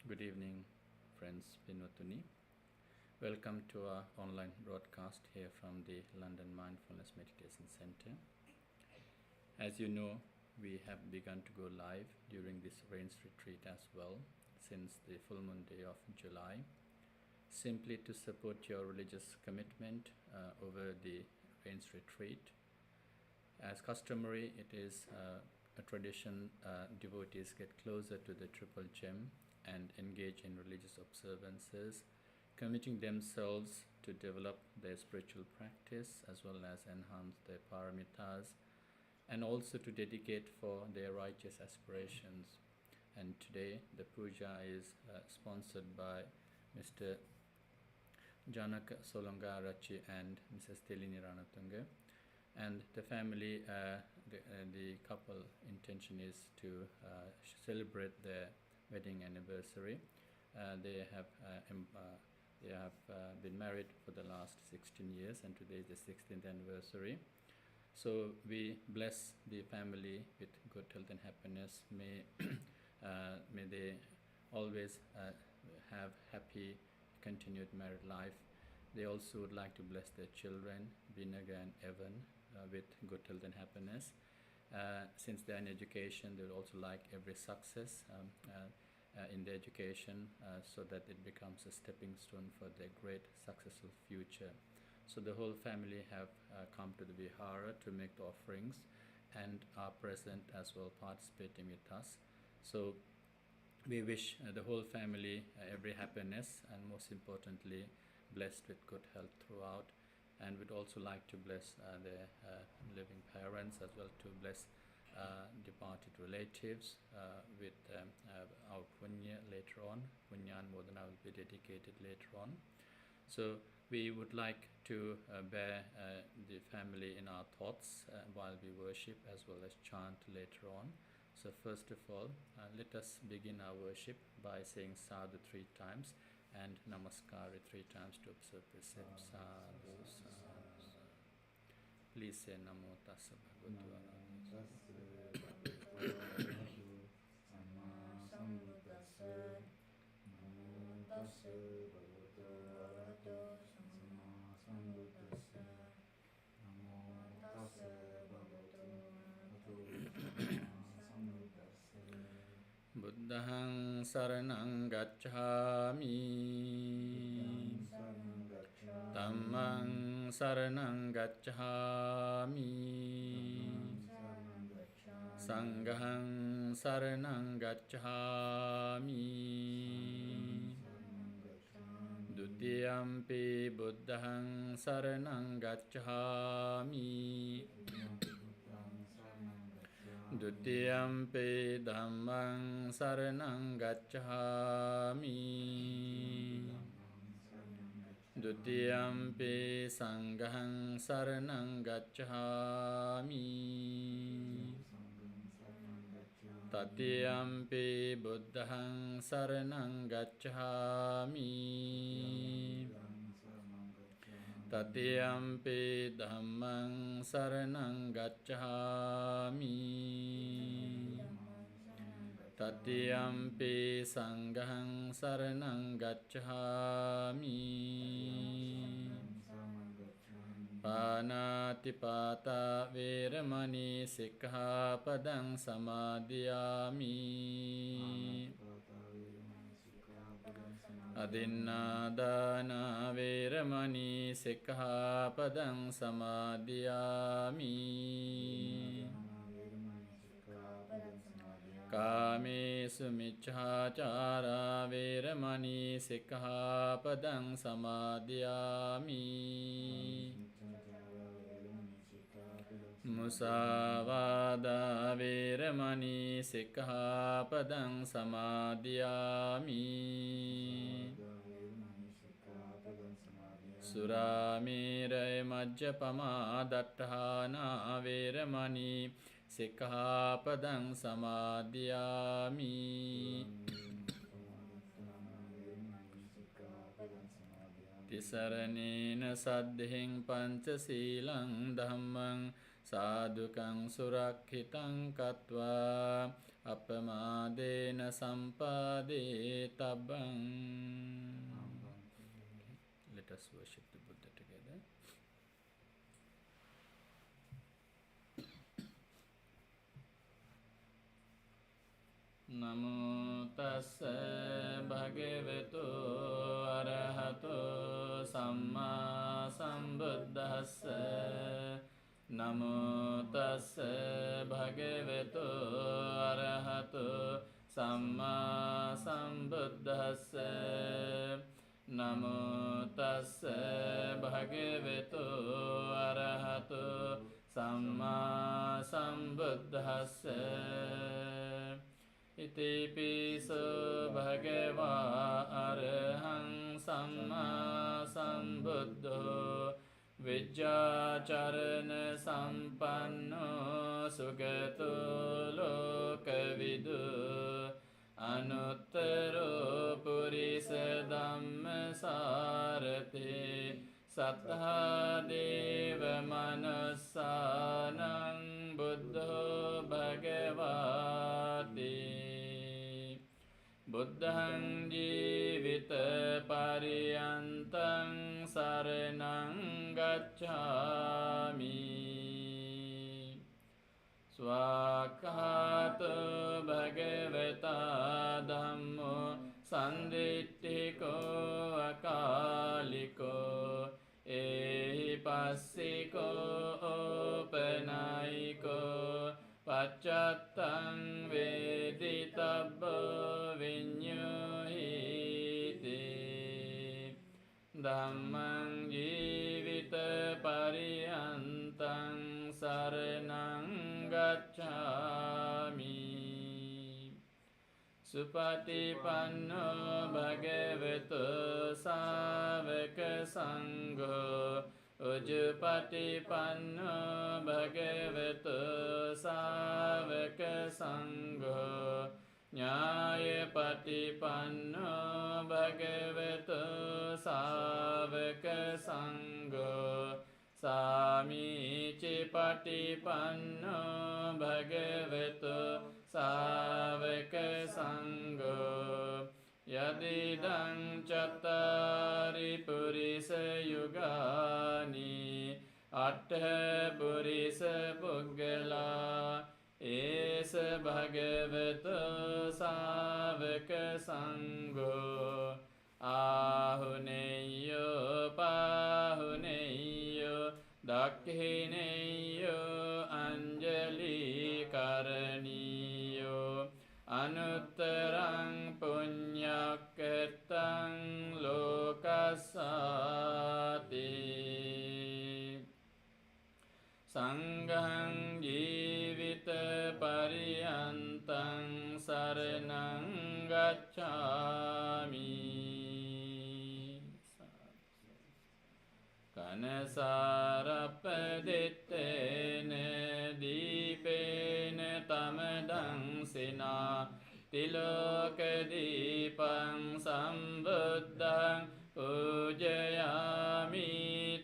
Good evening, friends. Vinvatuni. Welcome to our online broadcast here from the London Mindfulness Meditation Center. As you know, we have begun to go live during this rains retreat as well since the full moon day of July, simply to support your religious commitment over the rains retreat. As customary, it is a tradition devotees get closer to the Triple Gem and engage in religious observances, committing themselves to develop their spiritual practice as well as enhance their paramittas, and also to dedicate for their righteous aspirations. And today the puja is sponsored by Mr. Janak Solongarachi and Mrs. Telini Ranatunga. And the family, the couple intention is to celebrate their wedding anniversary. They have been married for the last 16 years, and today is the 16th anniversary. So we bless the family with good health and happiness. May they always have happy continued married life. They also would like to bless their children, Binaga and Evan, with good health and happiness. Since they are in education, they would also like every success in their education so that it becomes a stepping stone for their great successful future. So the whole family have come to the Vihara to make the offerings and are present as well, participating with us. So we wish the whole family every happiness, and most importantly blessed with good health throughout. And we'd also like to bless their living parents, as well to bless departed relatives with our punya later on. Punya and Modana will be dedicated later on. So we would like to bear the family in our thoughts while we worship as well as chant later on. So first of all, let us begin our worship by saying Sadhu 3 times and Namaskari 3 times to observe precept. Sadhu, sadhu. Please say Namo Tassa Bhagavato Arahato. Namo tassa bhagavato arahato sammasambuddhassa. Namo tassa bhagavato arahato sammasambuddhassa. Buddhang saranang gacchami. Dhammang saranang gacchami. Sanghang saranang gacchami. Dutiyampi buddhang saranang gacchami. Dutiyampi dhammang saranang gacchami. Dutiyampi sanghang saranang gacchami. Tatiyampi buddhang saranang gacchami. Tatiyampi dhammang saranang gacchami. Tatiyampi sanghang saranang gacchami. Panatipata veramani sikkhapadang samadhiyami. Adinnādāna veramani sikkhapadang samadhiyami. Kāmesu micchācārā veramani sikkhapadang samadhiyami. Musāvādā veramani sikkhapadang samadhiyami. Surāmēraya majjapamā daṭṭhānā veramani sikkhapadang samadhiyami. Tisaranena saddhiṃ pañcasīlaṃ dhammam sādhukam surakkhitam katva අපමාදේන සම්පාදේ තබ්බං. Let us worship the Buddha together. Namo tassa bhagavato arahato samma sambuddhassa. Namo tassa bhagavato arahato samma sambuddhassa. Namo tassa bhagavato arahato samma sambuddhassa. Iti piso bhagava arahang samma sambuddho vijjacharana sampanno sugato lokavidu anuttaro purisa dhamma sarati sattha deva manassanang buddho bhagavati. Buddhang jivita pariyantang saranang gacchami. Swakhato bhagavata dhammo sanditthiko akaliko ehi passiko opanayiko paccattam veditabbo vinyuhiti. Dhammang jivita pariyantang saranang gacchami. Supatipanno bhagavato savaka sangho Ujupatipanno bhagavato savaka sangho Nyayapatipanno bhagavato savaka sangho Samicipatipanno bhagavato savaka sangho Yadidang cattari purisa yugani Atta purisa puggala Esa bhagavato savaka sangho Ahuneyo pahuneyo Dakhineyo anjali karaniyo Anuttarang punyaketang lokasati. Sanghang jivita pariyantang saranang gacchami. Kanasarappadittena deepena tamadang sina Tilokadipang sambuddhang pujayami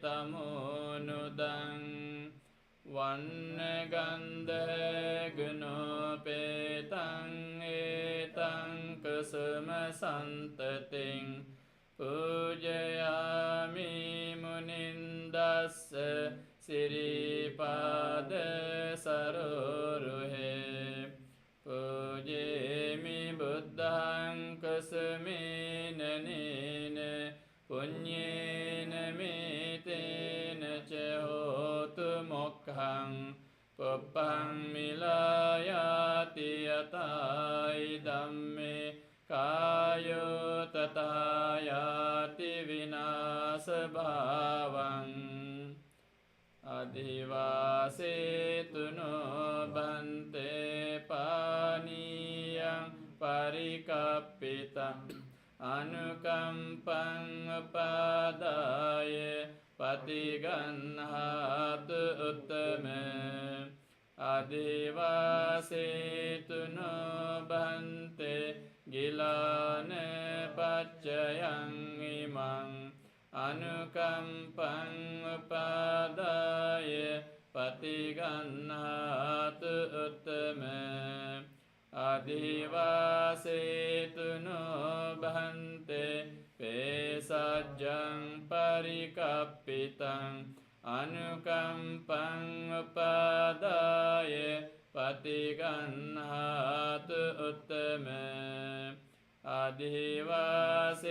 tamonudang Vannagandha gunopetang etang kusuma santating Pujayami munindassa siripada saroruhe Pujemi buddhang kusumena nene punyena metena ca hotu mokkhaṃ pupphaṃ milayati yatai dhamme Kayo tatayati vinasa bhavaṃ Adhivasetuno bhante paniyaṃ parikappitaṃ Anukampaṃ upadāya patiganhātu uttama Adhivasetuno bhante gilāna paccayaṃ imaṃ Anukampaṃ upadāya patiganhātu uttama Adhivasetu no bhante pesajjang parikappitang anukampang upadaya patiganhatu uttama Adhivasetu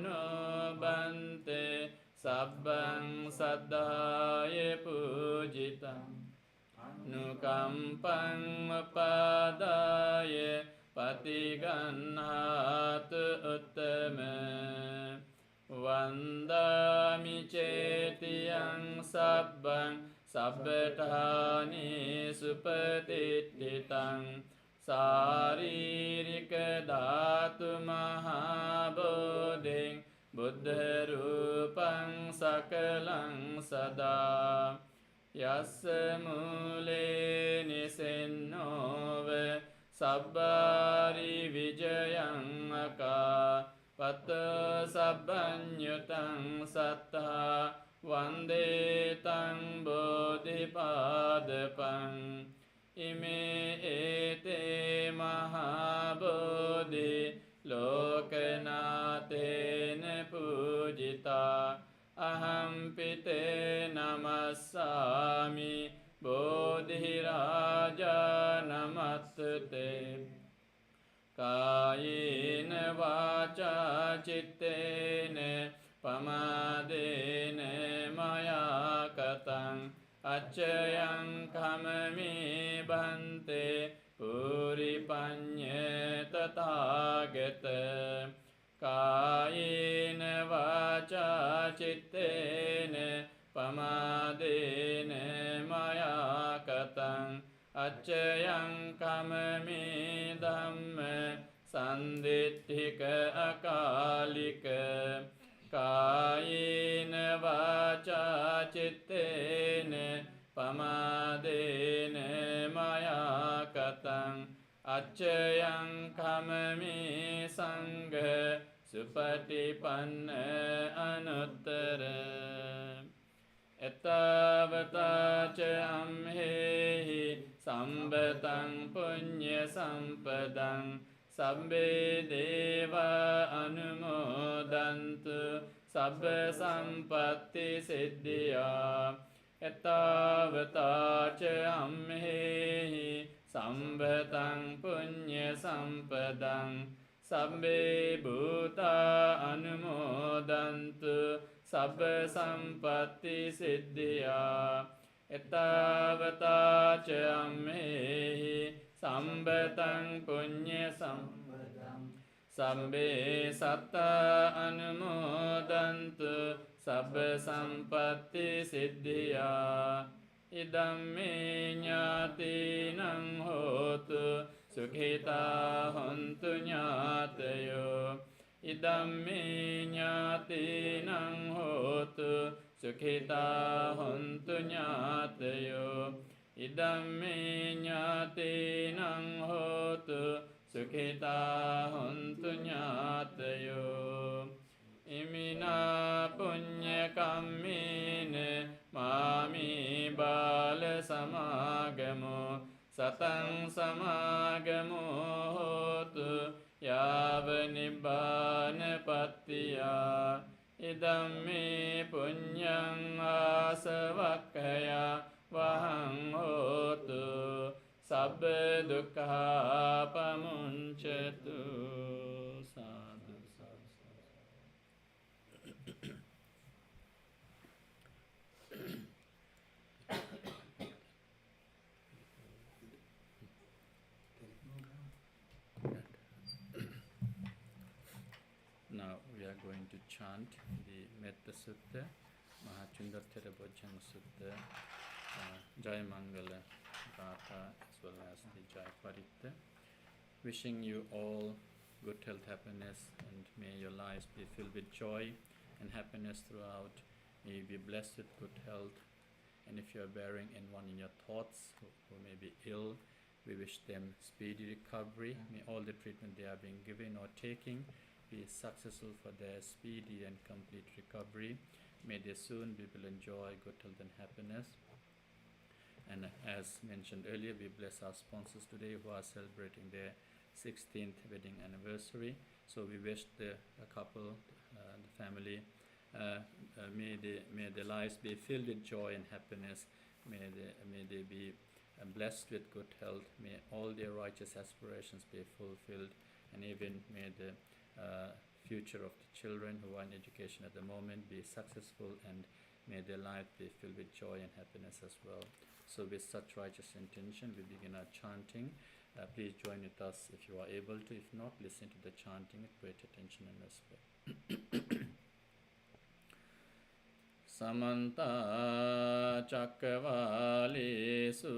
no bhante sabbang saddhaya pujitam Nukampang upadaya patiganhatu uttama Vandami cetiyang sabbang sabbethani supatititang Saririka dhatu mahabodhing Buddha rupang sakalang sada Yassa mule nisennove sabbari vijayang aka Patta sabbanyutang sattha vande tang bodhipadapang Ime ete mahabodhi lokanatena pujita Aham pite namassami bodhiraja namaste Kayena vaca cittena pamadena maya katang Acayang kamami bhante puripanye tathagata Kayena vaca cittena pamadena maya katang Acayang kamami dhamma sanditthika akalika Kayena vaca cittena pamadena maya katang Acayang kamami sangha supatipanna anuttara Ettavata ca amhehi sambatang punya sampadang Sabbe deva anumodantu sabba sampatti siddhya Ettavata ca amhehi sambatang punya sampadang Sabbe bhuta anumodantu sabba sampatti siddhya Ettavata ca ammehi sambatang punya sampadang Sabbe satta anumodantu sabba sampatti siddhya Idamme ñātīnaṁ hotu sukhita hontu ñātayo Idamme ñātīnaṁ hotu sukhita hontu ñātayo Idamme ñātīnaṁ hotu sukhita hontu ñātayo Imina punya kammine mami bala samagamo satang samagamo hotu yava nibbana pattiya idamme punyang asavakkaya vahang hotu sabba dukkha pamunchatu sadhu Now we are going to chant the Metta Sutta, Mahachundarthara Bojjhanga Sutta, Jai Mangala Gatha, as well as the Jai Paritta. Wishing you all good health, happiness, and may your lives be filled with joy and happiness throughout. May you be blessed with good health. And if you are bearing anyone in your thoughts who may be ill, we wish them speedy recovery. May all the treatment they are being given or taking be successful for their speedy and complete recovery. May they soon be able to enjoy good health and happiness. And as mentioned earlier, we bless our sponsors today who are celebrating their 16th wedding anniversary. So we wish the couple, the family, may their lives be filled with joy and happiness. May they be blessed with good health. May all their righteous aspirations be fulfilled, and even may the future of the children who are in education at the moment be successful, and may their life be filled with joy and happiness as well. So with such righteous intention, we begin our chanting. Please join with us if you are able to. If not, listen to the chanting with great attention and respect. Samanta Chakravalesu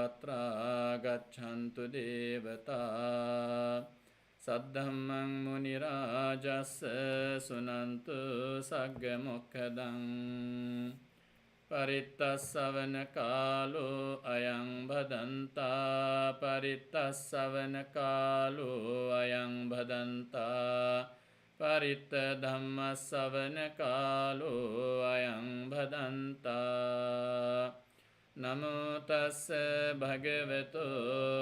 Atra Gachantu Devata Saddhammang Munirajasa Sunantu Saggamokkadang Paritta Savana Kalo Ayang Bhadanta Paritta Savana Kalo Ayang Bhadanta Paritta Dhamma Savana Kalo Ayang Bhadanta Namo Tassa Bhagavato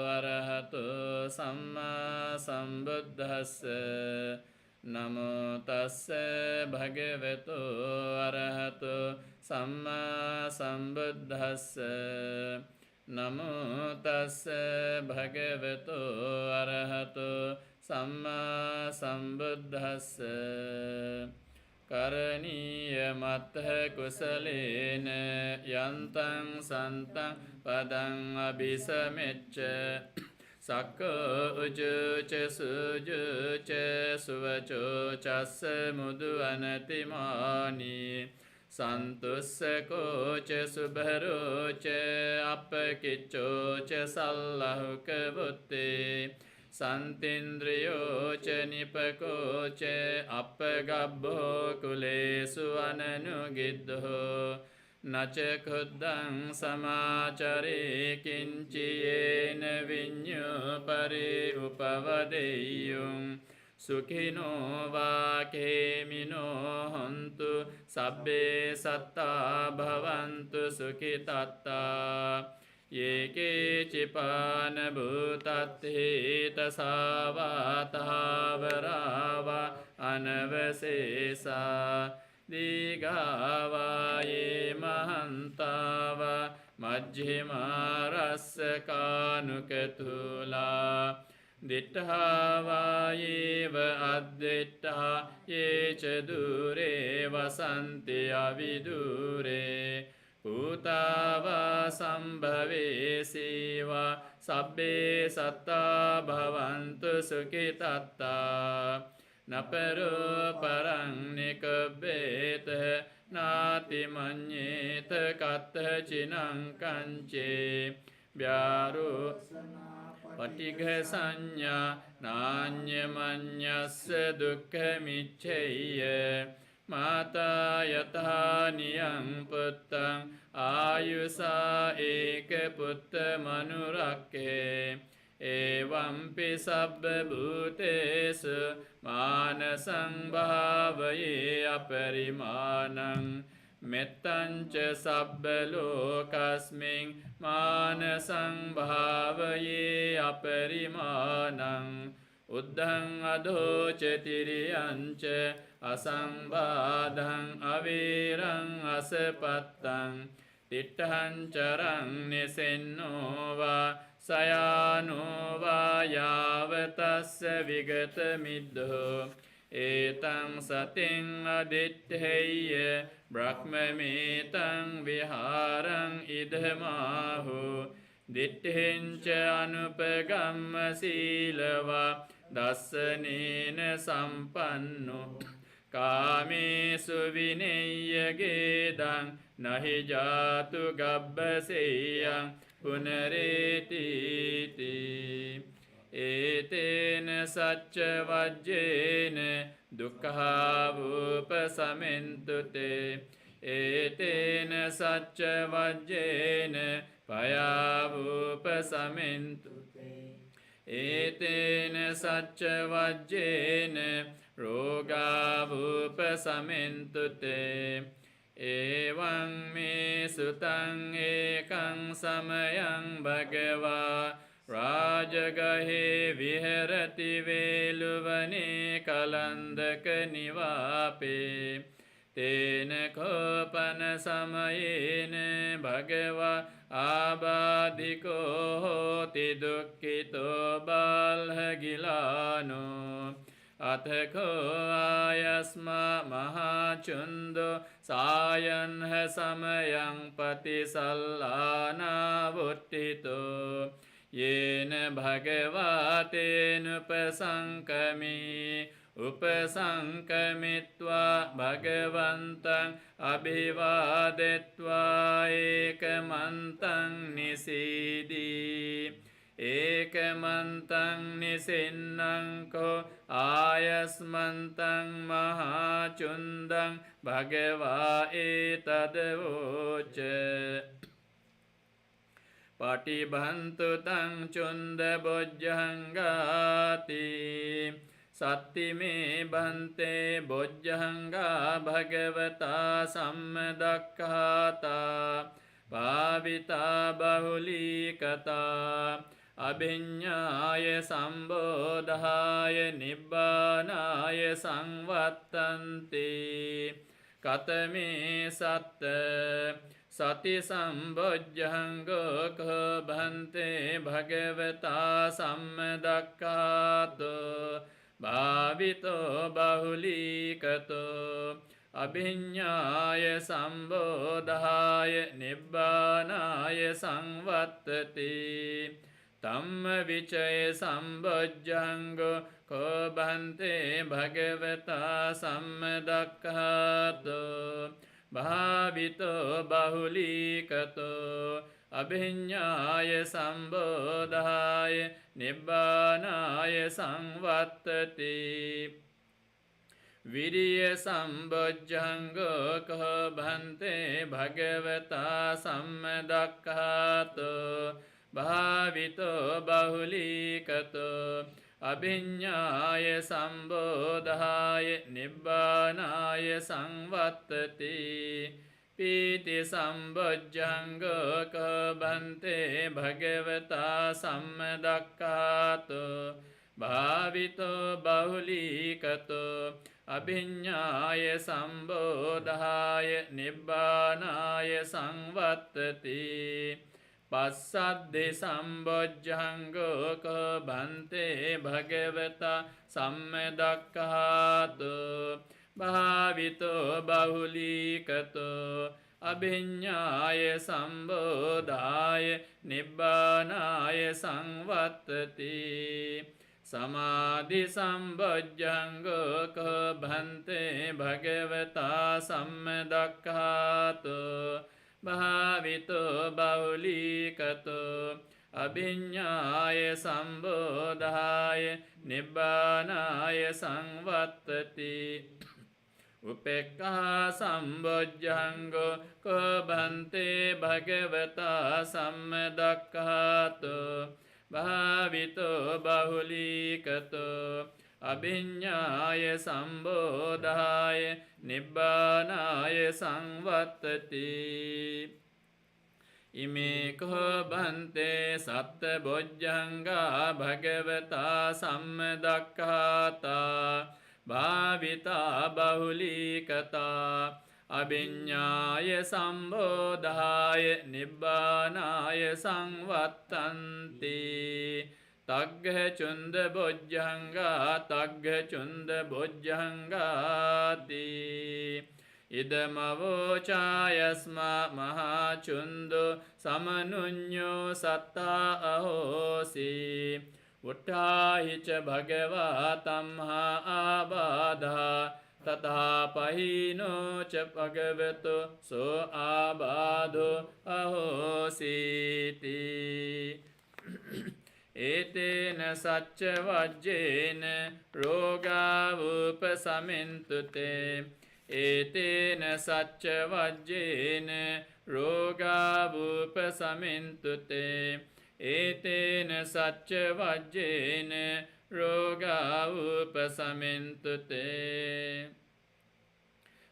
Arahato Samma Sambuddhassa Namo Tassa Bhagavato Arahato Samma Sambuddhassa Namo Tassa Bhagavato Arahato Samma Sambuddhassa Karaniya Mattha Kusalena Yantang Santang Padang Abhisamecca Sakko Ujuca Sujuca Suvaco Chassa Mudu Anatimani Santussa Koca Subharoca Appakiccoca Sallahuka Butte Santindriyoca Nipakoca Appagabbo Kulesu Ananugidho Naca Khuddang Samacare Kinciyena Vinyo Pari Upavadeyung Sukhino Vakemino Hontu Sabbe Satta Bhavantu Sukhitatta Yeke Chipana Bhutatti Tasavata Varava Anavasesa Digava Ye Mahantava Majjhima Rasa Kanukatula Dittha eva addittha ye ca dure vasanti avidure Putava sambhave siva sabbe satta bhavantu sukhitatta Naparo parang nikabbeta nati manyeta katta chinang kanche Byaru Patigha sanya nanya manyasya dukkha miccaya Mata yatha niyang puttang ayusa eka putta manurakke Evampi sabba bhutesu manasang bhavaye aparimanang Mettanca sabba lokasming manasang bhavaye aparimanang Uddhang adhoca tiriyanca asambadhang avirang asapattang Titthañ charang nisenno va sayano va yavatasya vigata middho Etang sating aditthaya brahmamitang viharang idhamahu Ditthinca anupagamma silava dassanena sampanno Kamesu vinayya gedang nahi jatu gabbaseyang punareti Etena sacca vajjena dukkha vupasamentute Etena sacca vajjena paya vupasamentute Etena sacca vajjena roga vupasamentute එවං මේ සුතං ඒකං සමයං භගවා රාජගහේ විහෙරති වේලුවනේ කලන්දක නිවාපේ තේන කෝපන සමයේන භගවා ආබාධිකෝ හෝති දුක්ඛිතෝ බාල්හගිලානෝ අතකෝ ආයස්මා මහාචුන්දෝ සායන්හ සමයං පතිසල්ලානා වුට්ඨිතෝ යේන භගවාතේනුපසංකමී උපසංකමිත්වා භගවන්තං අභිවාදෙත්වා ඒකමන්තං නිසීදී ඒකමන්තං නිසින්නංකෝ ආයස්මන්තං මහාචුන්දං භගවා ඒතදවෝච පටිභන්තු තං චුන්ද බොජ්ජංගාති සත්තිමේ බන්තේ බොජ්ජංගා භගවතා සම්මදක්ඛාතා භාවිතා බහුලීකතා අභිඤ්ඤාය සම්බෝධාය නිබ්බානාය සංවත්තන්ති කතමේ සත්ත සති සම්බොජ්ජංගෝ කෝ භන්තේ භගවතා සම්මදක්ඛාතෝ භාවිතෝ බහුලීකතෝ අභිඤ්ඤාය සම්බෝධාය නිබ්බානාය සංවත්තති තම්ම විචය සම්බොජ්ජංගෝ කෝ භන්තේ භගවතා සම්මදක්ඛාතෝ භාවිතෝ බහුලීකතෝ අභිඤ්ඤාය සම්බෝධාය නිබ්බානාය සංවත්තති විරිය සම්බොජ්ජංගෝ කෝ භන්තේ භගවතා සම්මදක්ඛාතෝ භාවිතෝ බහුලීකතෝ අභිඤ්ඤාය සම්බෝධාය නිබ්බානාය සංවත්තති පීති සම්බොජ්ජංගෝ කෝ භන්තේ භගවතා සම්මදක්ඛාතෝ භාවිතෝ බහුලීකතෝ අභිඤ්ඤාය සම්බෝධාය නිබ්බානාය සංවත්තති පස්සද්ධි සම්බොජ්ජංගෝ කෝ භන්තේ භගවතා සම්මදක්ඛාතෝ භාවිතෝ බහුලීකතෝ අභිඤ්ඤාය සම්බෝධාය නිබ්බානාය සංවත්තති සමාධි සම්බොජ්ජංගෝ කෝ භන්තේ භගවතා සම්මදක්ඛාතෝ භාවිතෝ බහුලීකතෝ අභිඤ්ඤාය සම්බෝධාය නිබ්බානාය සංවත්තති උපේක්ඛා සම්බොජ්ජංගෝ කෝ භන්තේ භගවතා සම්මදක්ඛාතෝ භාවිතෝ බහුලීකතෝ අභිඤ්ඤාය සම්බෝධාය නිබ්බානාය සංවත්තති ඉමේ කෝ භන්තේ සත්ත බොජ්ජංගා භගවතා සම්මදක්ඛාතා භාවිතා බහුලීකතා අභිඤ්ඤාය සම්බෝධාය නිබ්බානාය සංවත්තන්ති තග්ග චුන්ද බොජ්ජංගා තග්ග චුන්ද බොජ්ජංගාති ඉදමවෝචායස්මා මහාචුන්දෝ සමනුඤ්ඤෝ සත්තා අහෝසි උට්ඨාහිච භගවා තම්හා ආබාධා තථා පහිනෝ ච භගවතෝ සෝ ආබාධෝ අහෝසීති ඒතේන සච්ච වජ්ජේන රෝගා උපසමින්තුතේ ඒතේන සච්ච වජ්ජේන රෝගා උපසමින්තුතේ ඒතේන සච්ච වජ්ජේන රෝගා උපසමින්තුතේ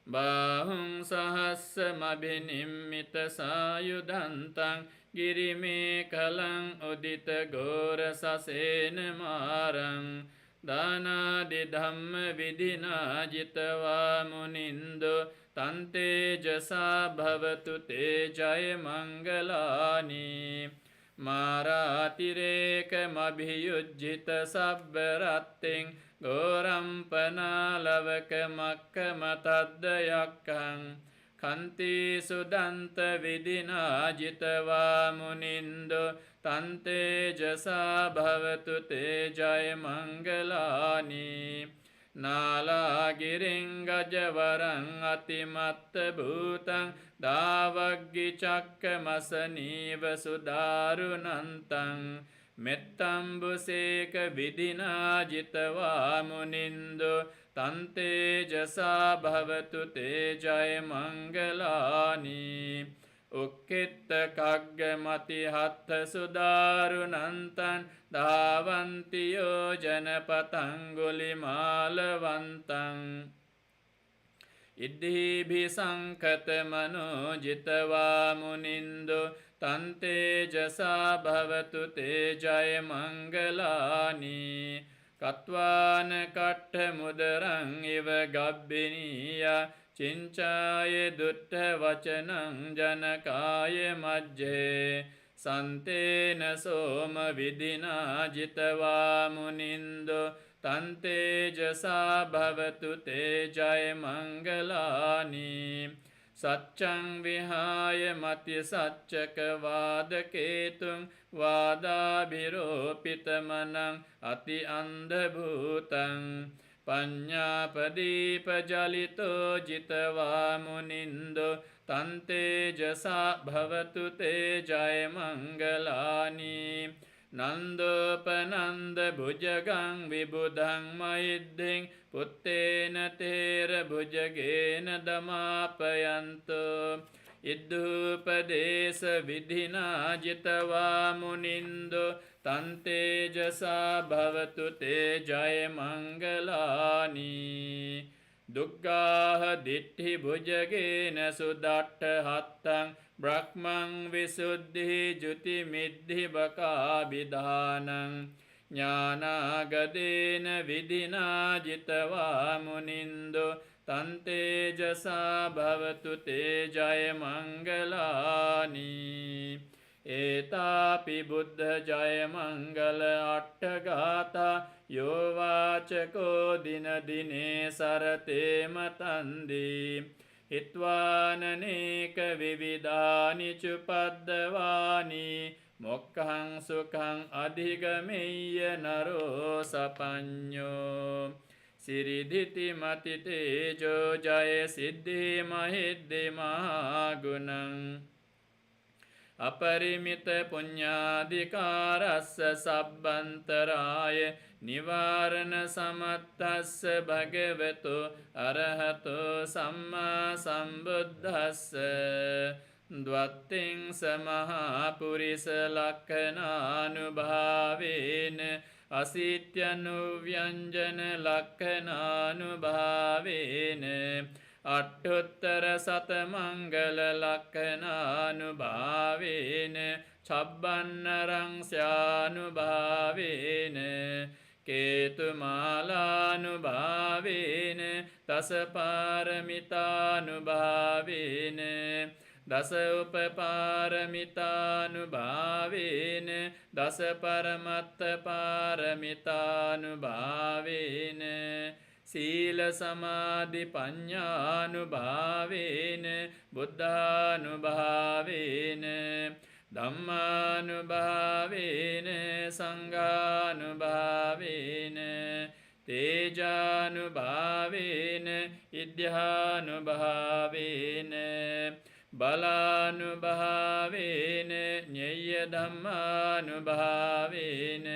බාහුං සහස්සමභිනිම්මිත සායුධන්තං ගිරිමේ කලං උදිත ගෝර සසේන මාරං දානාදි ධම්ම විධිනා ජිතවා මුනින්දු තන්තේජසා භවතු තේ ජය මංගලානි මාරාතිරේක මභියුජ්ජිත සබ්බ රත්තිං ගෝරම්පනාලවක මක්කමතද්ද යක්කං කන්ති සුදන්ත විදිනා ජිතවා මුනින්දු තන්තේජසා භවතු තේ ජය මංගලානි නාලාගිරින් ගජවරං අතිමත්ත භූතං දාවග්ගි චක්කමසනීව සුදාරුනන්තං මෙත්තම්බුසේක විදිනා ජිතවා මුනින්දු තන්තේජසා භවතු තේ ජය මංගලානි උක්කිත්ත කග්ග මති හත්ත සුදාරුනන්තං ධාවන්තියෝ ජනපතංගුලිමාලවන්තං ඉද්ධිභි සංකත මනෝජිතවා මුනින්දු තන්තේජසා භවතු තේ ජය මංගලානි කත්වාන කට්ඨ මුදරං ඉව ගබ්බිනීය චිංචාය දුට්ඨ වචනං ජනකාය මජ්ජේ සන්තේන සෝම විදිනා ජිතවා මුනින්දු තන්තේජසා භවතු තේ ජය මංගලානි සච්ඡං විහාය මති සච්චක වාදකේතුං වාදාභිරෝපිතමනං අති අන්ධ භූතං පඤ්ඤාපදීප ජලිතෝ ජිතවා මුනින්දු තන්තේජසා භවතු තේ ජය මංගලානි නන්දෝපනන්ද භුජගං විබුධං මහිද්දෙන් පුත්තේන තේර භුජගේන දමාපයන්තු ඉද්ධූපදේශ විධිනා ජිතවා මුනින්දු තන්තේජසා භවතු තේ ජය මංගලානි දුග්ගාහ දිට්ඨි භුජගේන සුදට්ඨ හත්තං බ්‍රහ්මං විසුද්ධි ජුති මිද්ධි බකාබිධානං ඥානාගදේන විදිනා ජිතවා මුනින්දු තන්තේජසා භවතු තේ ජය මංගලානි ඒතාපි බුද්ධ ජය මංගල අට්ඨගාථා යෝවාචකෝ දින දිනේ සරතේම තන්දී හිත්වානනේක විවිධානි චුපද්දවානි මොක්ඛං සුඛං අධිගමෙය්‍ය නරෝ සපඤ්ඤෝ සිරිධිති මති තේජෝ ජය සිද්ධි මහිද්දි මහාගුණං අපරිමිත පුඤ්ඤාධිකාරස්ස සබ්බන්තරාය නිවාරණ සමත්තස්ස භගවතු අරහතෝ සම්මා සම්බුද්දස්ස ද්වත්තිං සමහා පුරිස ලක්ඛනානුභාවේන අසීත්‍යනුව්‍යංජන ලක්ඛනානුභාවේන අට්ඨුත්තර සතමංගල ලක්ඛනානුභාවේන චබ්බන්නරං ස්යානුභාවේන කේතුමාලානුභාවේන දසපාරමිතානුභාවේන දස උපපාරමිතානුභාවේන දස පරමත්ත පාරමිතානුභාවේන සීල සමාධි පඤ්ඤානුභාවේන බුද්ධානුභාවේන ධම්මානුභාවේන සංඝානුභාවේන තේජානුභාවේන ඉද්ධානුභාවේන බලානුභාවේන ඤෙය්‍ය ධම්මානුභාවේන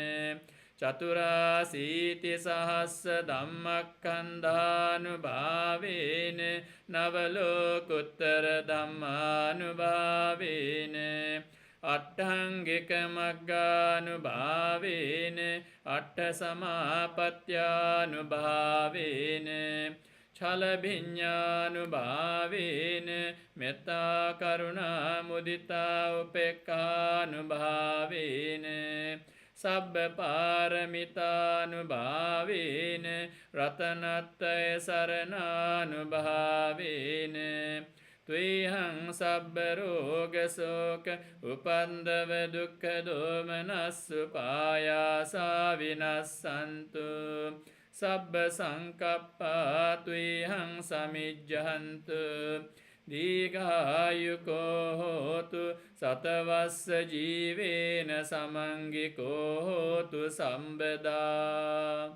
චතුරාසීති සහස්ස ධම්මක්ඛන්ධානුභාවේන නවලෝකුත්තර ධම්මානුභාවේන අට්ඨංගික මග්ගානුභාවේන අට්ඨ සමාපත්ත්‍යානුභාවේන චලභිඤ්ඤානුභාවේන මෙත්තා කරුණා මුදිතා උපේක්ඛානුභාවේන සබ්බ පාරමිතානුභාවේන රතනත්තය සරණානුභාවේන ත්වේහං සබ්බ රෝග ශෝක උපන්දව දුක්ඛ දෝමනස්සු පායාසා විනස්සන්තු සබ්බ සංකප්පා ත්වේහං සමිජ්ජහන්තු දීඝායුකෝ හෝතු සතවස්ස ජීවේන සමංගිකෝ හෝතු සම්බදා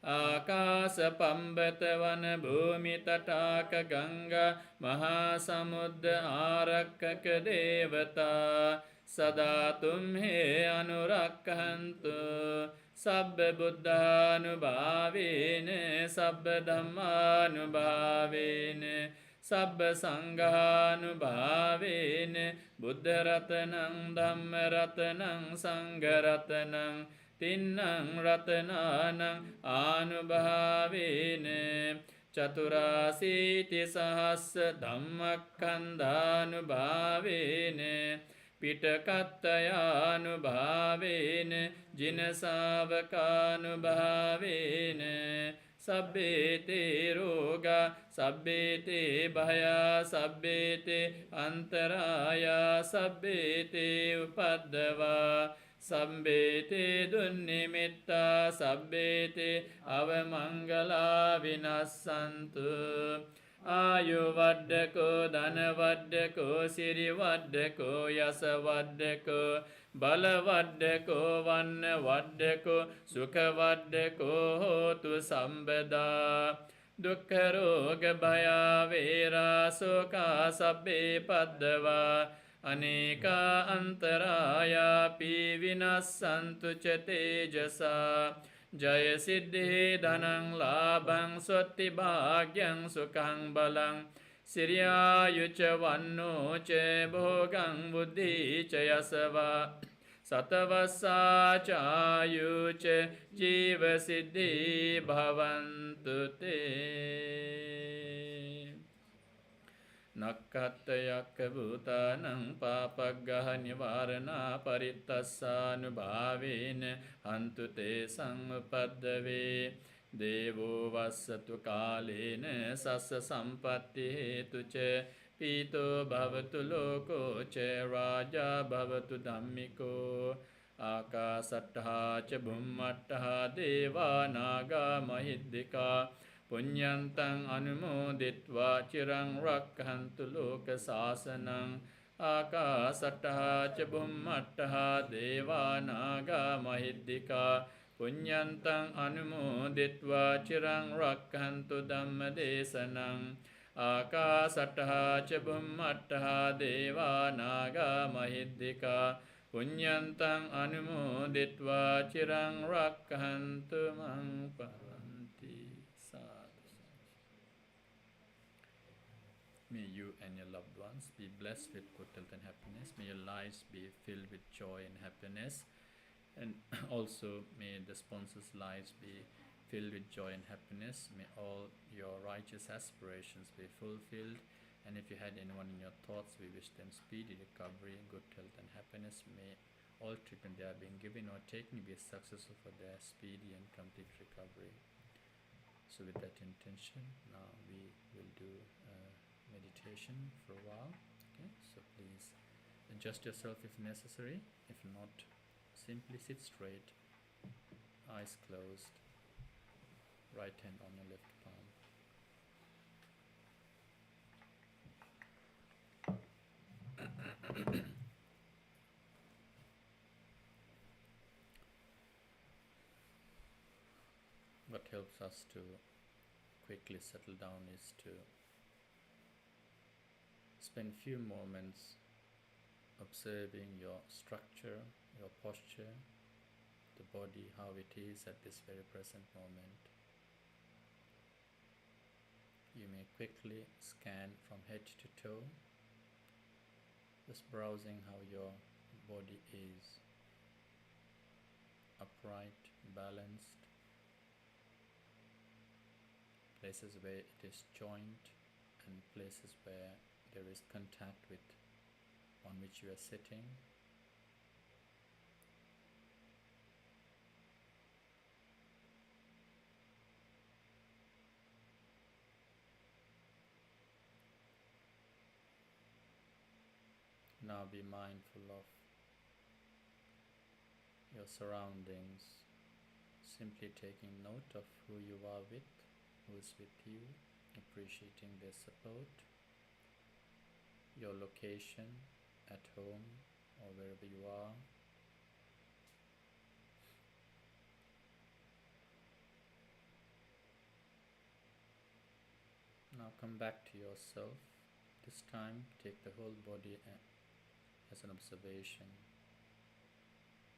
ආකාස පම්බත වන භූමි තටාක ගංගා මහා සමුද්ද ආරක්කක දේවතා සදා තුම්හේ අනුරක්ඛන්තු සබ්බ බුද්ධානුභාවේන සබ්බ ධම්මානුභාවේන සබ්බ සංඝානුභාවේන බුද්ධ රතනං ධම්ම රතනං සංඝ රතනං තින්නං රතනානං ආනුභාවේන චතුරාසීති සහස්ස ධම්මක්ඛන්ධානුභාවේන පිටකත්තයානුභාවේන ජිනසාවකානුභාවේන සබ්බේතේ රෝගා සබ්බේතේ භයා සබ්බේතේ අන්තරායා සබ්බේතේ උපද්දවා සම්බේතේ දුන්නිමිත්තා සබ්බේතේ අවමංගලා විනස්සන්තු ආයු වඩ්ඩකෝ ධන වඩ්ඩකෝ සිරි වඩ්ඩකෝ යස වඩ්ඩකෝ බල වඩ්ඩකෝ වන්න වඩ්ඩකෝ සුඛ වඩ්ඩකෝ හෝතු සම්බදා දුක්ඛ රෝග භය වේරා සෝකා සබ්බේ පද්දවා අනේකා අන්තරායාපි විනස්සන්තු ච තේජසා ජය සිද්ධේ ධනං ලාභං සොත්ති භාග්‍යං සුඛං බලං සිරියායුච වන්නෝ ච භෝගං බුද්ධි ච යසවා සතවස්සා චායුච ජීව සිද්ධි භවන්තු තේ නක්ඛත්තයක්ඛ භූතානං පාපග්ගහ නිවාරණා පරිත්තස්සානුභාවේන හන්තු තේ සංඋපද්දවේ දේවෝ වස්සතු කාලේන සස්ස සම්පත්ති හේතු ච පීතෝ භවතු ලෝකෝ ච රාජා භවතු ධම්මිකෝ ආකාසට්ඨා ච බුම්මට්ඨා දේවා නාග මහිද්దికා පුඤ්ඤන්තං අනුමෝදිත්වා චිරං රක්ඛන්තු ලෝක සාසනං ආකාසට්ඨා ච බුම්මට්ඨා දේවා නාග මහිද්దికා පුඤ්ඤන්තං අනුමෝදිත්වා චිරං රක්ඛන්තු ධම්ම දේශනං ආකාසට්ඨා ච බුම්මට්ඨා දේවා නාග මහිද්దికා පුඤ්ඤන්තං අනුමෝදිත්වා චිරං රක්ඛන්තු මං පරන්ති. May you and your loved ones be blessed with good health and happiness. May your lives be filled with joy and happiness. And also may the sponsors' lives be filled with joy and happiness. May all your righteous aspirations be fulfilled. And if you had anyone in your thoughts, we wish them speedy recovery, good health and happiness. May all treatment they are being given or taken be successful for their speedy and complete recovery. So with that intention, now we will do meditation for a while. Okay, so please adjust yourself if necessary. If not, simply sit straight, eyes closed, right hand on your left palm. What helps us to quickly settle down is to spend few moments observing your structure, your posture, the body, how it is at this very present moment. You may quickly scan from head to toe, just browsing how your body is, upright, balanced, places where it is joint, and places where there is contact with on which you are sitting. Now be mindful of your surroundings, simply taking note of who you are with, who is with you, appreciating their support, your location at home or wherever you are. Now come back to yourself. This time take the whole body as an observation.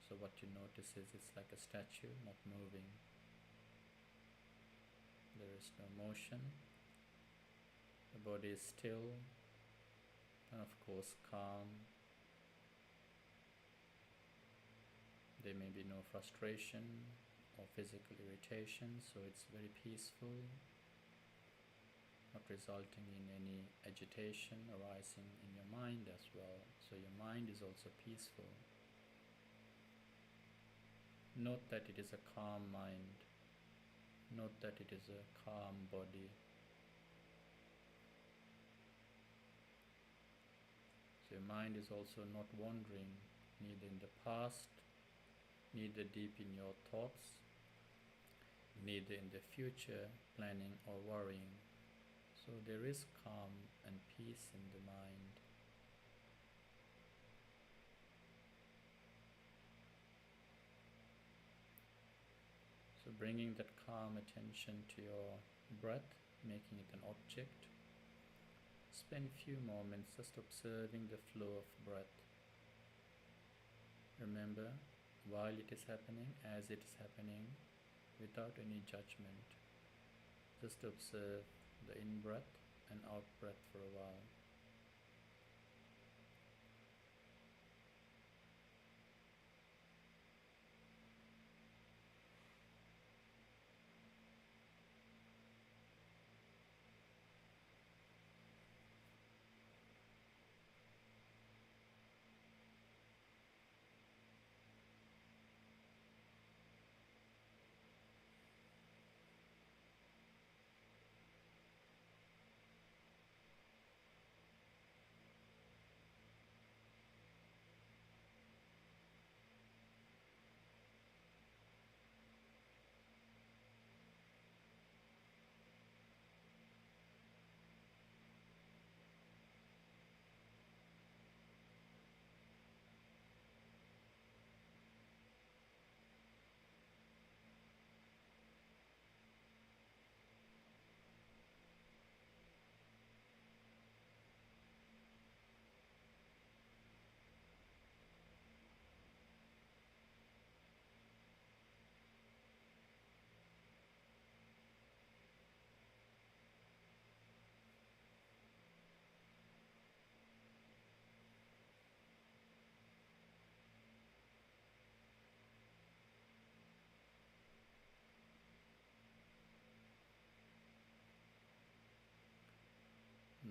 So what you notice is it's like a statue, not moving. There is no motion. The body is still and of course calm. There may be no frustration or physical irritation, so it's very peaceful, not resulting in any agitation arising in your mind as well. So your mind is also peaceful. Note that it is a calm mind. Note that it is a calm body. So your mind is also not wandering, neither in the past, neither deep in your thoughts, neither in the future, planning or worrying. So there is calm and peace in the mind. So bringing that calm attention to your breath, making it an object. Spend a few moments just observing the flow of breath. Remember, while it is happening, as it is happening, without any judgment. Just observe the in-breath and out-breath for a while.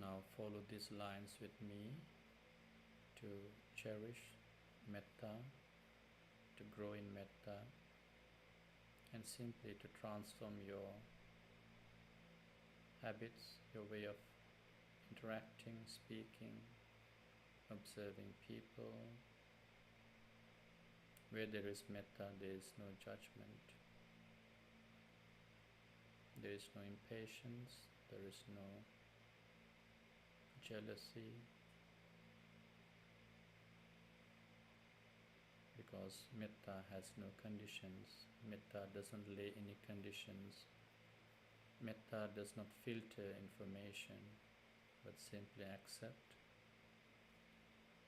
Now follow these lines with me to cherish metta, to grow in metta, and simply to transform your habits, your way of interacting, speaking, observing people. Where there is metta, there is no judgment. There is no impatience, there is no jealousy, because metta has no conditions. Metta doesn't lay any conditions. Metta does not filter information, but simply accept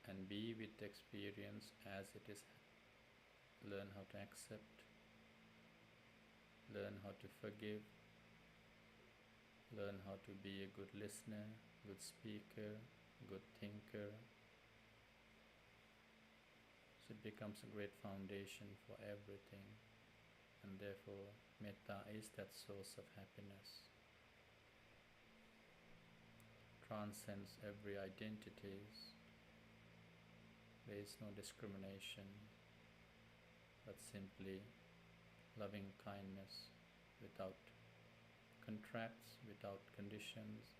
and be with the experience as it is. Learn how to accept, learn how to forgive, learn how to be a good listener, good speaker, good thinker. So it becomes a great foundation for everything, and therefore metta is that source of happiness. transcends every identities. There is no discrimination, but simply loving kindness without contracts, without conditions,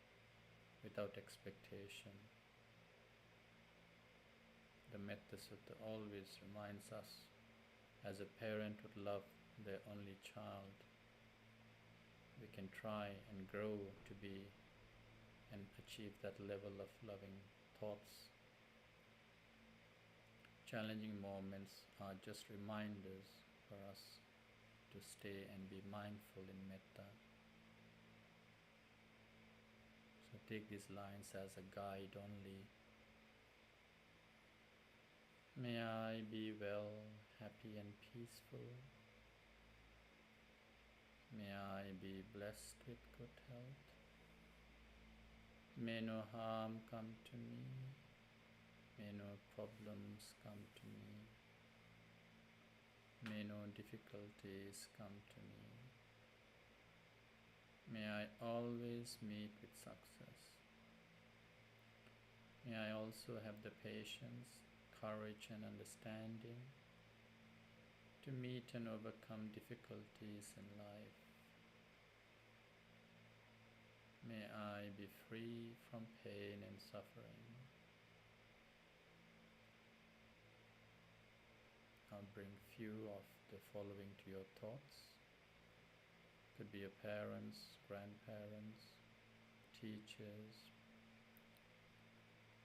without expectation. The Metta Sutta always reminds us, as a parent would love their only child, we can try and grow to be and achieve that level of loving thoughts. Challenging moments are just reminders for us to stay and be mindful in metta. So take these lines as a guide only. May I be well, happy and peaceful. May I be blessed with good health. May no harm come to me. May no problems come to me. May no difficulties come to me. May I always meet with success. May I also have the patience, courage and understanding to meet and overcome difficulties in life. May I be free from pain and suffering. I'll bring few of the following to your thoughts. Could be your parents, grandparents, teachers,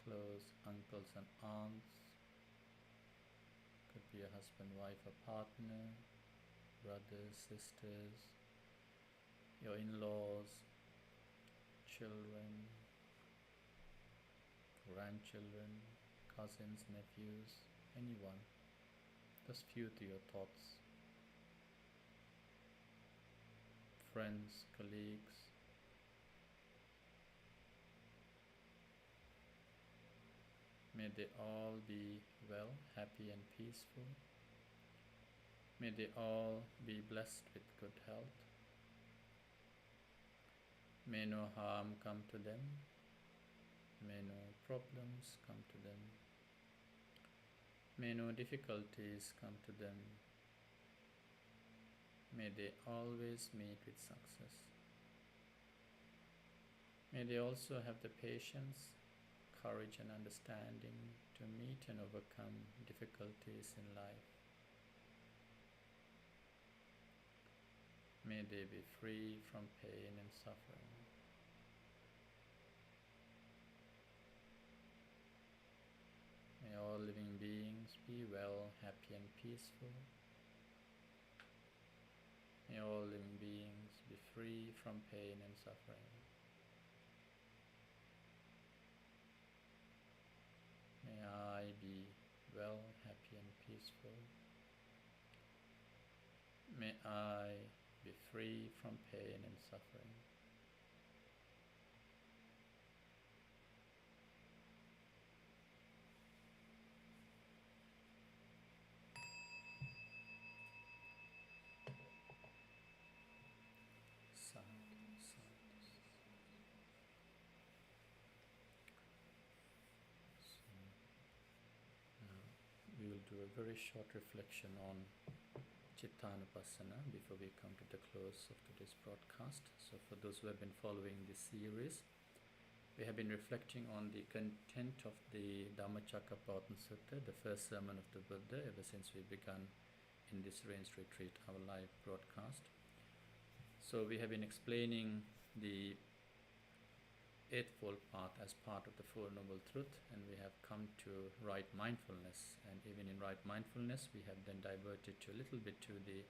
close uncles and aunts. Could be a husband, wife, or partner, brothers, sisters, your in-laws, children, grandchildren, cousins, nephews, anyone. Just few to your thoughts. Friends, colleagues. May they all be well, happy and peaceful. May they all be blessed with good health. May no harm come to them. May no problems come to them. May no difficulties come to them. May they always meet with success. May they also have the patience, courage and understanding to meet and overcome difficulties in life. May they be free from pain and suffering. May all living beings be well, happy and peaceful. May all living beings be free from pain and suffering. May I be well, happy and peaceful. May I be free from pain and suffering. We will do a very short reflection on Chittanupassana before we come to the close of today's broadcast. So for those who have been following this series, we have been reflecting on the content of the Dhammacakkappavattana Sutta, the first sermon of the Buddha, ever since we began in this Rains Retreat, our live broadcast. So we have been explaining the Eightfold Path as part of the Four Noble Truth, and we have come to right mindfulness. And even in right mindfulness, we have then diverted to a little bit to the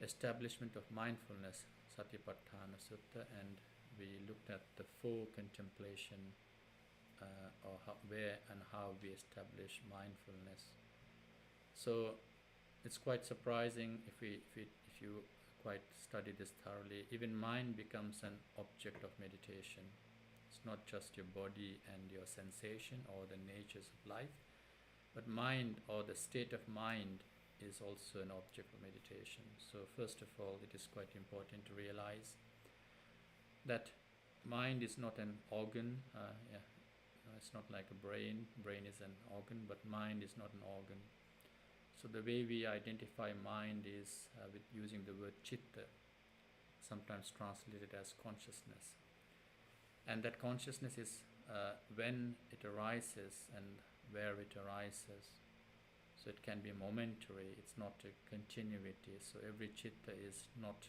establishment of mindfulness, Satipatthana Sutta, and we looked at the four contemplation or where and how we establish mindfulness. So it's quite surprising if you quite study this thoroughly. Even mind becomes an object of meditation. It's not just your body and your sensation or the natures of life, but mind or the state of mind is also an object of meditation. So first of all, it is quite important to realize that mind is not an organ. Yeah, no, it's not like a brain. Brain is an organ, but mind is not an organ. So the way we identify mind is with using the word chitta, sometimes translated as consciousness. And that consciousness is when it arises and where it arises. So it can be momentary, it's not a continuity. So every chitta is not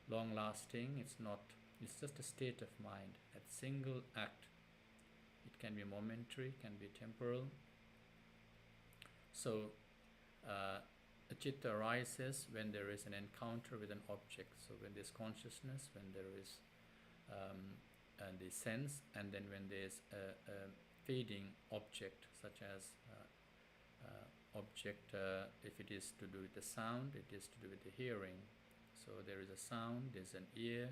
long lasting, it's just a state of mind, that single act. It can be momentary, can be temporal. So a chitta arises when there is an encounter with an object. So when there's consciousness, when there is the sense, and then when there's a fading object, such as object, if it is to do with the sound, it is to do with the hearing. So there is a sound, there's an ear,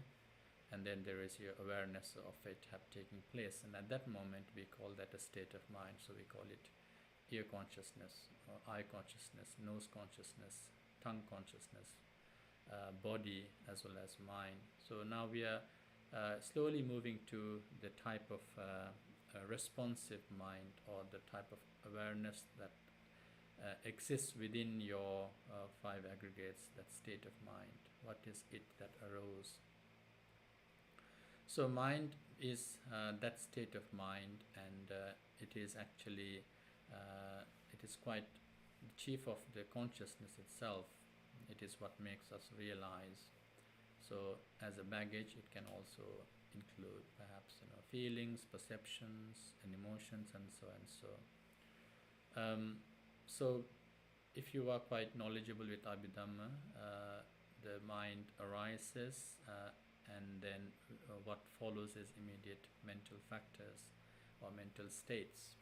and then there is your awareness of it have taken place. And at that moment, we call that a state of mind. So we call it ear consciousness, or eye consciousness, nose consciousness, tongue consciousness, body as well as mind. So now we are slowly moving to the type of responsive mind, or the type of awareness that exists within your five aggregates, that state of mind. What is it that arose? So mind is that state of mind, and it is actually it is quite the chief of the consciousness itself. It is what makes us realize. So as a baggage, it can also include perhaps feelings, perceptions, and emotions, and so and so. So if you are quite knowledgeable with Abhidhamma, the mind arises, and then what follows is immediate mental factors or mental states.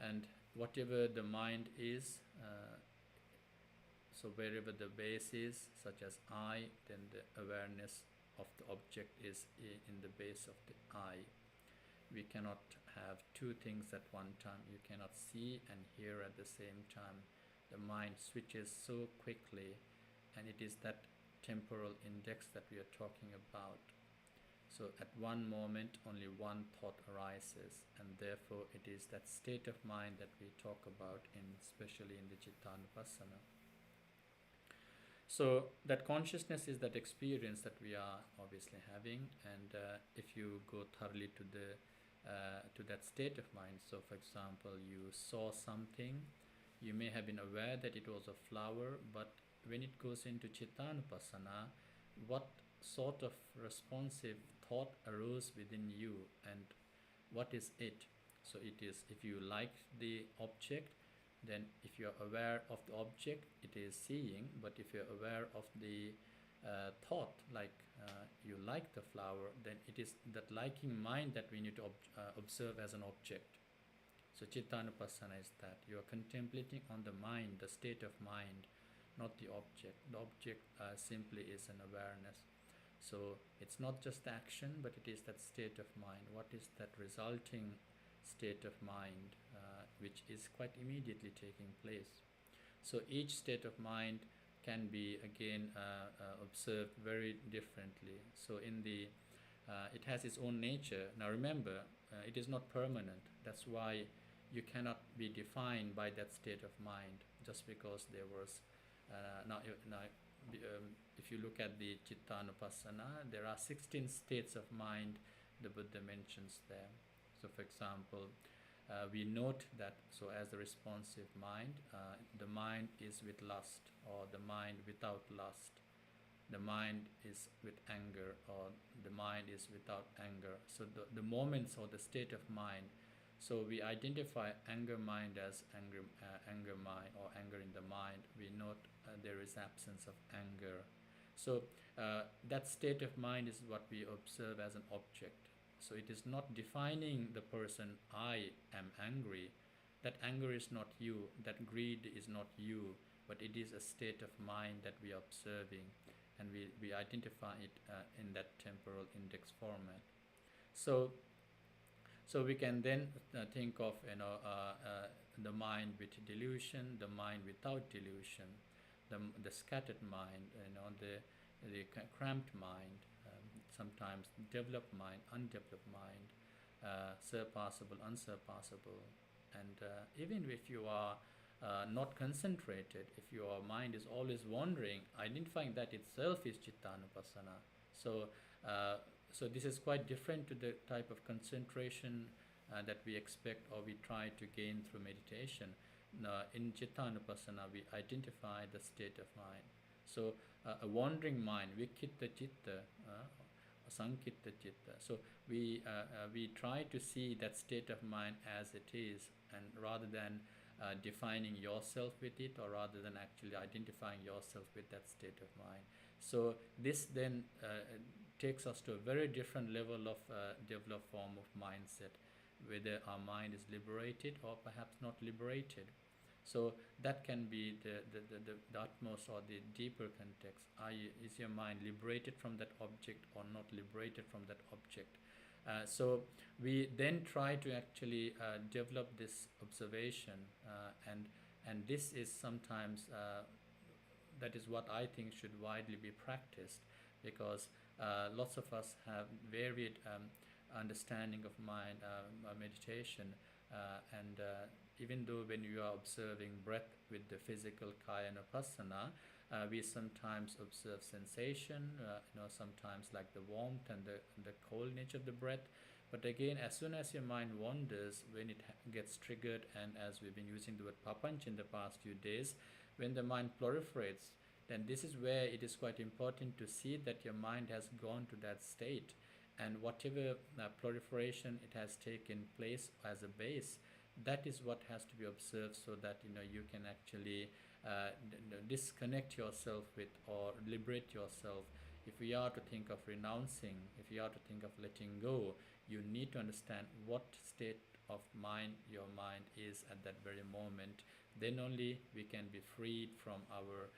And whatever the mind is, so wherever the base is, such as I, then the awareness of the object is in the base of the I. We cannot have two things at one time. You cannot see and hear at the same time. The mind switches so quickly, and it is that temporal index that we are talking about. So at one moment, only one thought arises, and therefore it is that state of mind that we talk about, especially in the Chittanupassana. So that consciousness is that experience that we are obviously having, and if you go thoroughly to that state of mind, so for example, you saw something, you may have been aware that it was a flower, but when it goes into Chittanupassana, what sort of responsive thought arose within you, and what is it? So it is, if you like the object, then if you are aware of the object, it is seeing. But if you are aware of the thought, like you like the flower, then it is that liking mind that we need to observe as an object. So Chittanupassana is that you are contemplating on the mind, the state of mind, not the object. The object simply is an awareness. So it's not just action, but it is that state of mind. What is that resulting state of mind, which is quite immediately taking place? So each state of mind can be again observed very differently. So it has its own nature. Now remember, it is not permanent. That's why you cannot be defined by that state of mind just because there was if you look at the Chittanupassana, there are 16 states of mind the Buddha mentions there. So for example, we note that, so as the responsive mind, the mind is with lust, or the mind without lust. The mind is with anger, or the mind is without anger. So the moments or the state of mind. So we identify anger mind as anger mind, or anger in the mind. We note there is absence of anger. So that state of mind is what we observe as an object. So it is not defining the person, I am angry. That anger is not you, that greed is not you, but it is a state of mind that we are observing, and we identify it in that temporal index format. So we can then think of the mind with delusion, the mind without delusion, the scattered mind, the cramped mind. Sometimes sometimes developed mind, undeveloped mind, surpassable, unsurpassable. And even if you are not concentrated, if your mind is always wandering, identifying that itself is chittanupassana. So, uh, so this is quite different to the type of concentration that we expect or we try to gain through meditation. In chittanupassana, we identify the state of mind. So, a wandering mind, vikitta chitta, sankitta chitta. So we try to see that state of mind as it is, and rather than defining yourself with it, or rather than actually identifying yourself with that state of mind. So this then takes us to a very different level of developed form of mindset, whether our mind is liberated or perhaps not liberated. So that can be the utmost or the deeper context. Is your mind liberated from that object or not liberated from that object? So we then try to actually develop this observation, and this is sometimes that is what I think should widely be practiced, because lots of us have varied understanding of mind meditation, and even though when you are observing breath with the physical kayanupassana, we sometimes observe sensation, sometimes like the warmth and the cold nature of the breath. But again, as soon as your mind wanders, when it gets triggered, and as we've been using the word papanch in the past few days, when the mind proliferates, then this is where it is quite important to see that your mind has gone to that state, and whatever proliferation it has taken place as a base, that is what has to be observed, so that you can actually disconnect yourself with or liberate yourself. If we are to think of renouncing, if we are to think of letting go, you need to understand what state of mind your mind is at that very moment. Then only we can be freed from our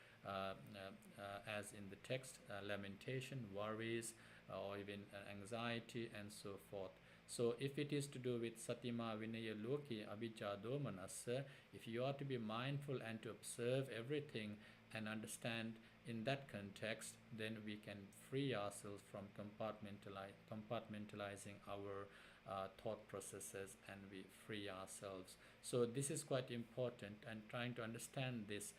as in the text, lamentation, worries, or even anxiety and so forth. So if it is to do with satima vinaya loki abhijja domanassa, if you are to be mindful and to observe everything and understand in that context, then we can free ourselves from compartmentalizing our thought processes, and we free ourselves. So this is quite important, and trying to understand this,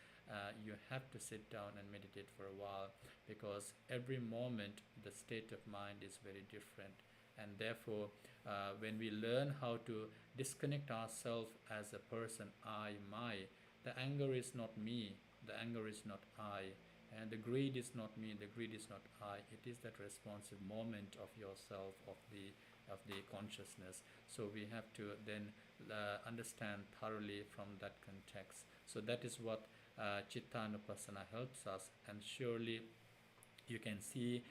you have to sit down and meditate for a while, because every moment the state of mind is very different. And therefore, when we learn how to disconnect ourselves as a person, I, my, the anger is not me, the anger is not I, and the greed is not me, the greed is not I. It is that responsive moment of yourself, of the consciousness. So we have to then understand thoroughly from that context. So that is what Chittanupassana helps us, and surely you can see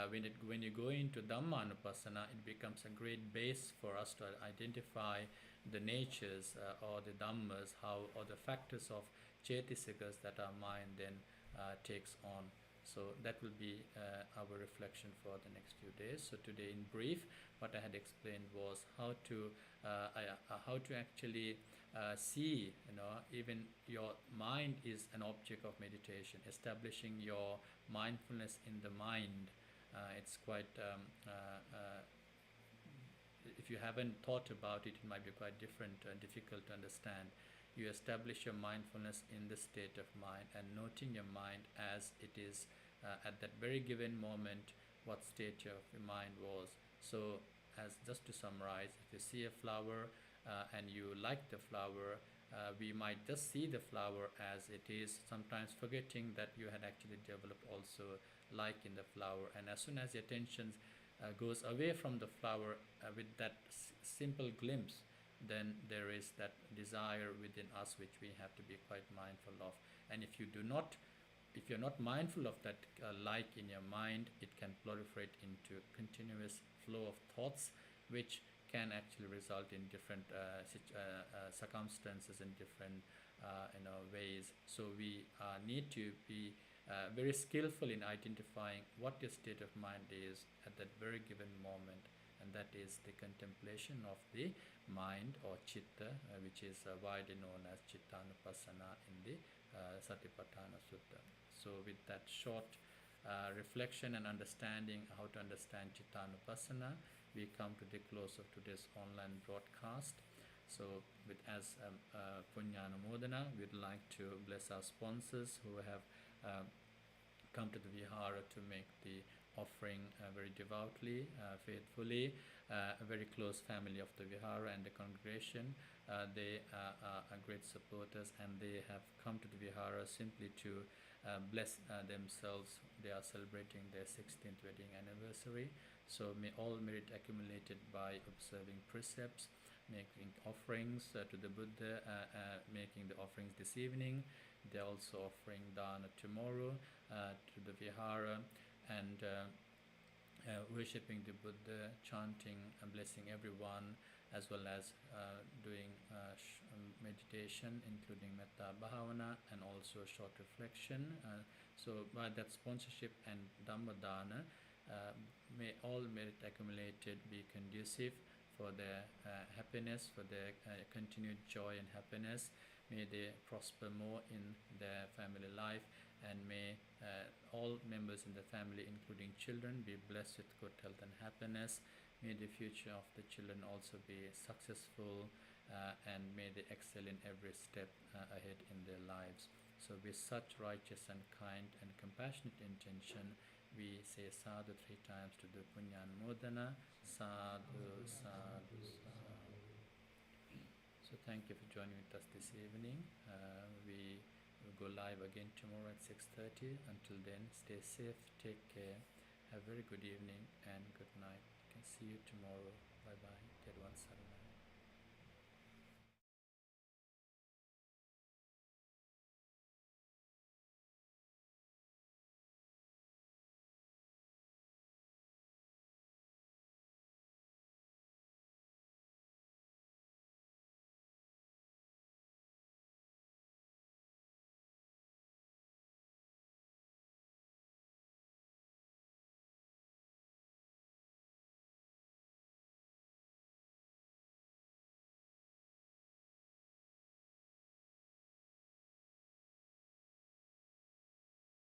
when you go into Dhammanupassana, it becomes a great base for us to identify the natures or the Dhammas, or the factors of Chetisikas that our mind then takes on. So that will be our reflection for the next few days. So today, in brief, what I had explained was how to actually see, even your mind is an object of meditation. Establishing your mindfulness in the mind, it's quite. If you haven't thought about it, it might be quite difficult to understand. You establish your mindfulness in the state of mind, and noting your mind as it is at that very given moment, what state of your mind was. So, as just to summarize, if you see a flower and you like the flower, we might just see the flower as it is, sometimes forgetting that you had actually developed also like in the flower. And as soon as the attention goes away from the flower with that simple glimpse, then there is that desire within us which we have to be quite mindful of. And if you're not mindful of that like in your mind, it can proliferate into continuous flow of thoughts, which can actually result in different circumstances in different ways. So we need to be very skillful in identifying what your state of mind is at that very given moment, and that is the contemplation of the mind, or chitta, which is widely known as Chittanupassana in the Satipatthana Sutta. So with that short reflection and understanding how to understand Chittanupassana, we come to the close of today's online broadcast. So, with as Punyanamodana, we'd like to bless our sponsors who have come to the Vihara to make the offering very devoutly, faithfully. A very close family of the Vihara and the congregation. They are great supporters, and they have come to the Vihara simply to bless themselves. They are celebrating their 16th wedding anniversary. So may all merit accumulated by observing precepts, making offerings to the Buddha, making the offerings this evening. They're also offering dana tomorrow to the Vihara, and worshipping the Buddha, chanting and blessing everyone, as well as doing meditation, including Metta Bhavana, and also short reflection. So by that sponsorship and Dhammadana, may all merit accumulated be conducive for their happiness, for their continued joy and happiness. May they prosper more in their family life, and may all members in the family, including children, be blessed with good health and happiness. May the future of the children also be successful, and may they excel in every step ahead in their lives. So with such righteous and kind and compassionate intention, we say sadhu 3 times to the Punyanamodana. Sadhu, sadhu, sadhu. So thank you for joining with us this evening. We will go live again tomorrow at 6:30. Until then, stay safe, take care, have a very good evening and good night. Can see you tomorrow. Bye bye. Tedwan Sarana.